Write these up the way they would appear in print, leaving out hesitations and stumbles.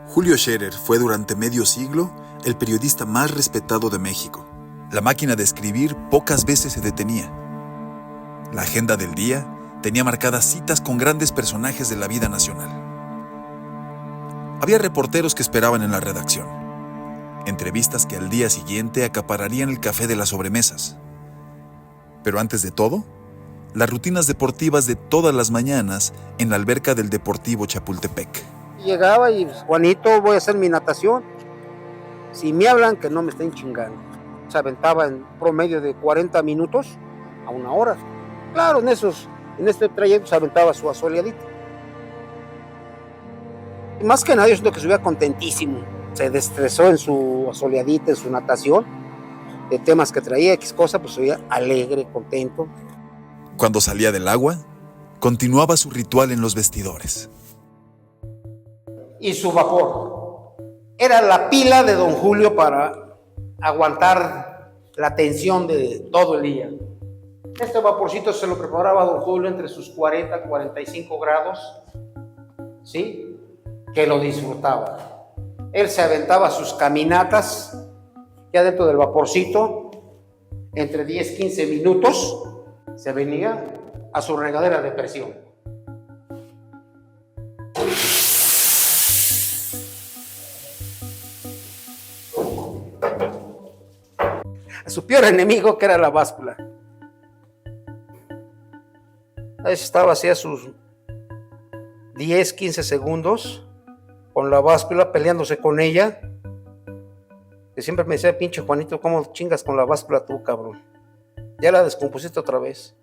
Julio Scherer fue durante medio siglo el periodista más respetado de México. La máquina de escribir pocas veces se detenía. La agenda del día tenía marcadas citas con grandes personajes de la vida nacional. Había reporteros que esperaban en la redacción. Entrevistas que al día siguiente acapararían el café de las sobremesas. Pero antes de todo, las rutinas deportivas de todas las mañanas en la alberca del Deportivo Chapultepec. Llegaba y Juanito, voy a hacer mi natación. Si me hablan, que no me estén chingando. Se aventaba en promedio de 40 minutos a 1 hora. Claro, en este trayecto se aventaba su asoleadita. Y más que nada, yo siento que subía contentísimo. Se destresó en su asoleadita, en su natación. De temas que traía, X cosa, pues subía alegre, contento. Cuando salía del agua, continuaba su ritual en los vestidores. Y su vapor. Era la pila de don Julio para aguantar la tensión de todo el día. Este vaporcito se lo preparaba don Julio entre sus 40 y 45 grados, ¿sí? Que lo disfrutaba. Él se aventaba sus caminatas ya dentro del vaporcito, entre 10-15 minutos, se venía a su regadera de presión. A su peor enemigo, que era la báscula. Ahí estaba así a sus 10-15 segundos con la báscula, peleándose con ella. Que siempre me decía, pinche Juanito, ¿cómo chingas con la báscula tú, cabrón? Ya la descompusiste otra vez.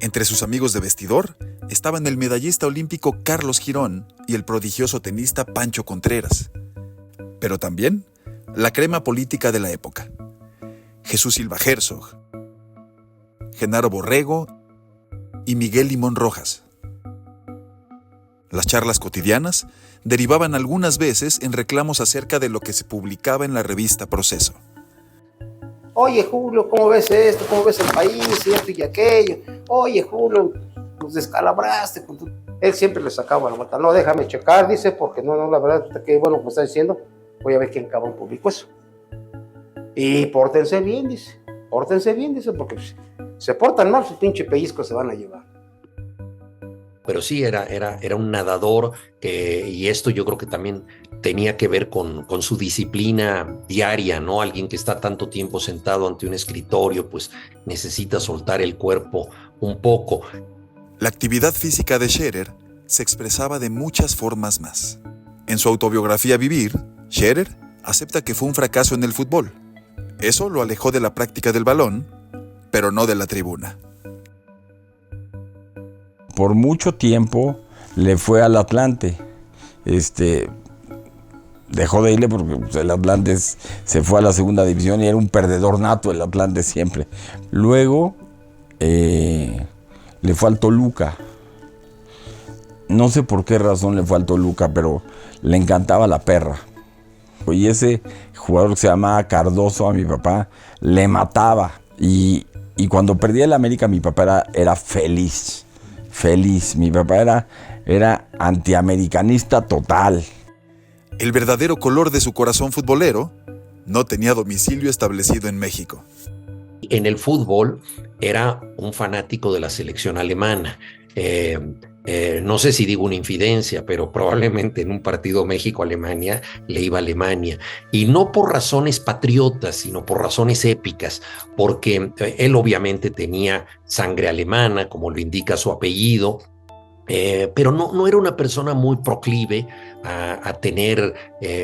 Entre sus amigos de vestidor estaban el medallista olímpico Carlos Girón y el prodigioso tenista Pancho Contreras. Pero también la crema política de la época: Jesús Silva Herzog, Genaro Borrego y Miguel Limón Rojas. Las charlas cotidianas derivaban algunas veces en reclamos acerca de lo que se publicaba en la revista Proceso. Oye, Julio, ¿cómo ves esto? ¿Cómo ves el país? Y esto y aquello. Oye, Julio, nos descalabraste. Él siempre le sacaba la vuelta. No, déjame checar, dice, porque no, la verdad, que bueno, como está diciendo, voy a ver quién cabrón publicó eso. Y pórtense bien, dice, porque se portan mal, su pinche pellizco se van a llevar. Pero sí, era un nadador y esto yo creo que también tenía que ver con su disciplina diaria, ¿no? Alguien que está tanto tiempo sentado ante un escritorio, pues necesita soltar el cuerpo un poco. La actividad física de Scherer se expresaba de muchas formas más. En su autobiografía Vivir, Scherer acepta que fue un fracaso en el fútbol. Eso lo alejó de la práctica del balón, pero no de la tribuna. Por mucho tiempo le fue al Atlante. Dejó de irle porque el Atlante se fue a la segunda división y era un perdedor nato el Atlante siempre. Luego le fue al Toluca. No sé por qué razón le fue al Toluca, pero le encantaba la perra. Y ese jugador que se llamaba Cardoso, a mi papá le mataba. Y cuando perdía el América, mi papá era feliz. Mi papá era antiamericanista total. El verdadero color de su corazón futbolero no tenía domicilio establecido en México. En el fútbol era un fanático de la selección alemana. No sé si digo una infidencia, pero probablemente en un partido México-Alemania le iba a Alemania. Y no por razones patriotas, sino por razones épicas, porque él obviamente tenía sangre alemana, como lo indica su apellido, pero no era una persona muy proclive a tener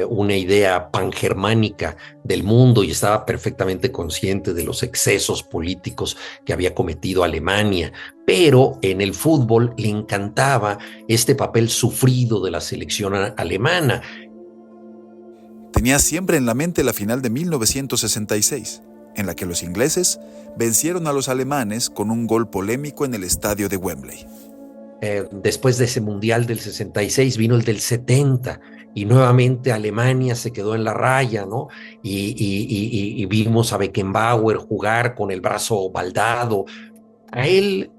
una idea pangermánica del mundo y estaba perfectamente consciente de los excesos políticos que había cometido Alemania, pero en el fútbol le encantaba este papel sufrido de la selección alemana. Tenía siempre en la mente la final de 1966, en la que los ingleses vencieron a los alemanes con un gol polémico en el estadio de Wembley. Después de ese Mundial del 66 vino el del 70 y nuevamente Alemania se quedó en la raya, ¿no? Y vimos a Beckenbauer jugar con el brazo baldado. A él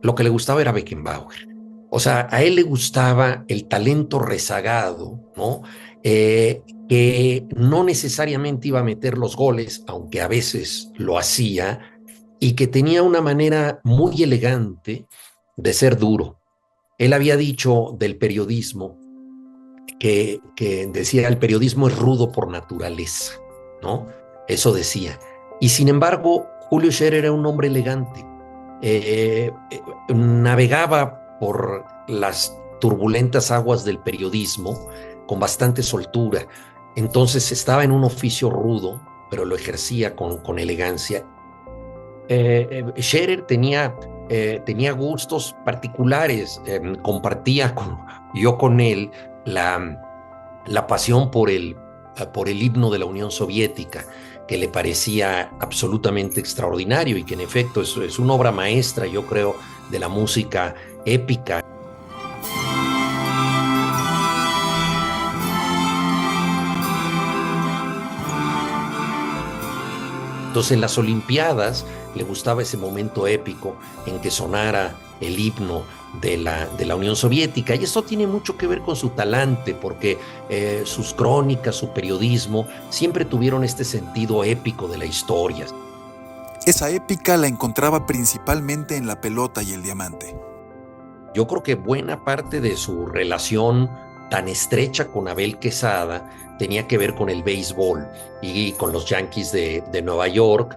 lo que le gustaba era Beckenbauer. O sea, a él le gustaba el talento rezagado, ¿no? Que no necesariamente iba a meter los goles, aunque a veces lo hacía, y que tenía una manera muy elegante de ser duro. Él había dicho del periodismo que decía el periodismo es rudo por naturaleza, ¿no? Eso decía. Y sin embargo, Julio Scherer era un hombre elegante. Navegaba por las turbulentas aguas del periodismo con bastante soltura. Entonces estaba en un oficio rudo, pero lo ejercía con elegancia. Scherer tenía gustos particulares, compartía yo con él la pasión por el himno de la Unión Soviética, que le parecía absolutamente extraordinario y que en efecto es una obra maestra, yo creo, de la música épica. Entonces en las Olimpiadas le gustaba ese momento épico en que sonara el himno de la Unión Soviética, y esto tiene mucho que ver con su talante, porque sus crónicas, su periodismo, siempre tuvieron este sentido épico de la historia. Esa épica la encontraba principalmente en la pelota y el diamante. Yo creo que buena parte de su relación tan estrecha con Abel Quesada tenía que ver con el béisbol y con los Yankees de Nueva York.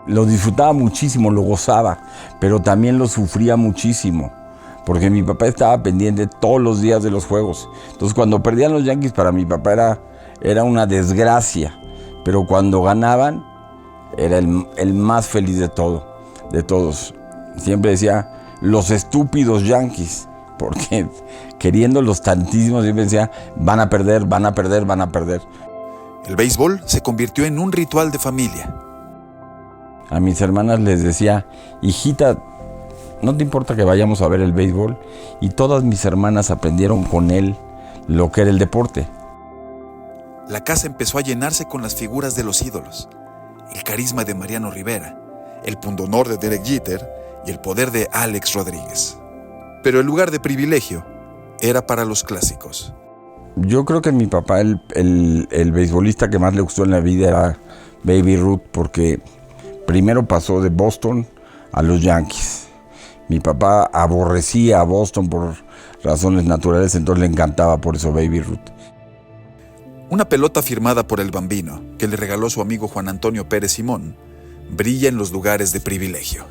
Lo disfrutaba muchísimo, lo gozaba, pero también lo sufría muchísimo, porque mi papá estaba pendiente todos los días de los juegos. Entonces cuando perdían los Yankees para mi papá era una desgracia, pero cuando ganaban era el más feliz de todos. Siempre decía, los estúpidos Yankees, porque queriéndolos tantísimo siempre decía, van a perder, van a perder, van a perder. El béisbol se convirtió en un ritual de familia. A mis hermanas les decía, hijita, ¿no te importa que vayamos a ver el béisbol? Y todas mis hermanas aprendieron con él lo que era el deporte. La casa empezó a llenarse con las figuras de los ídolos, el carisma de Mariano Rivera, el pundonor de Derek Jeter y el poder de Alex Rodríguez. Pero el lugar de privilegio era para los clásicos. Yo creo que mi papá, el beisbolista que más le gustó en la vida era Baby Ruth, porque primero pasó de Boston a los Yankees. Mi papá aborrecía a Boston por razones naturales, entonces le encantaba por eso Baby Ruth. Una pelota firmada por el Bambino, que le regaló su amigo Juan Antonio Pérez Simón, brilla en los lugares de privilegio.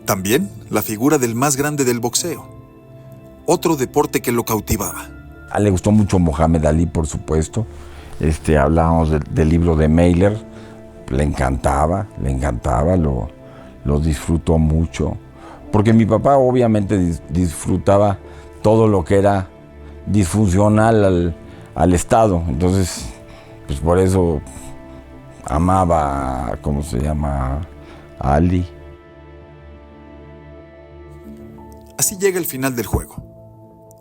También la figura del más grande del boxeo, otro deporte que lo cautivaba. A él le gustó mucho Mohamed Ali, por supuesto. Hablábamos del libro de Mailer, le encantaba, lo disfrutó mucho. Porque mi papá obviamente disfrutaba todo lo que era disfuncional al Estado. Entonces, pues por eso amaba, a Ali. Así llega el final del juego.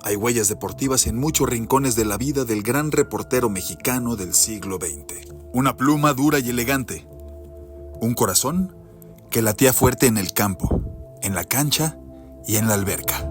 Hay huellas deportivas en muchos rincones de la vida del gran reportero mexicano del siglo XX. Una pluma dura y elegante. Un corazón que latía fuerte en el campo, en la cancha y en la alberca.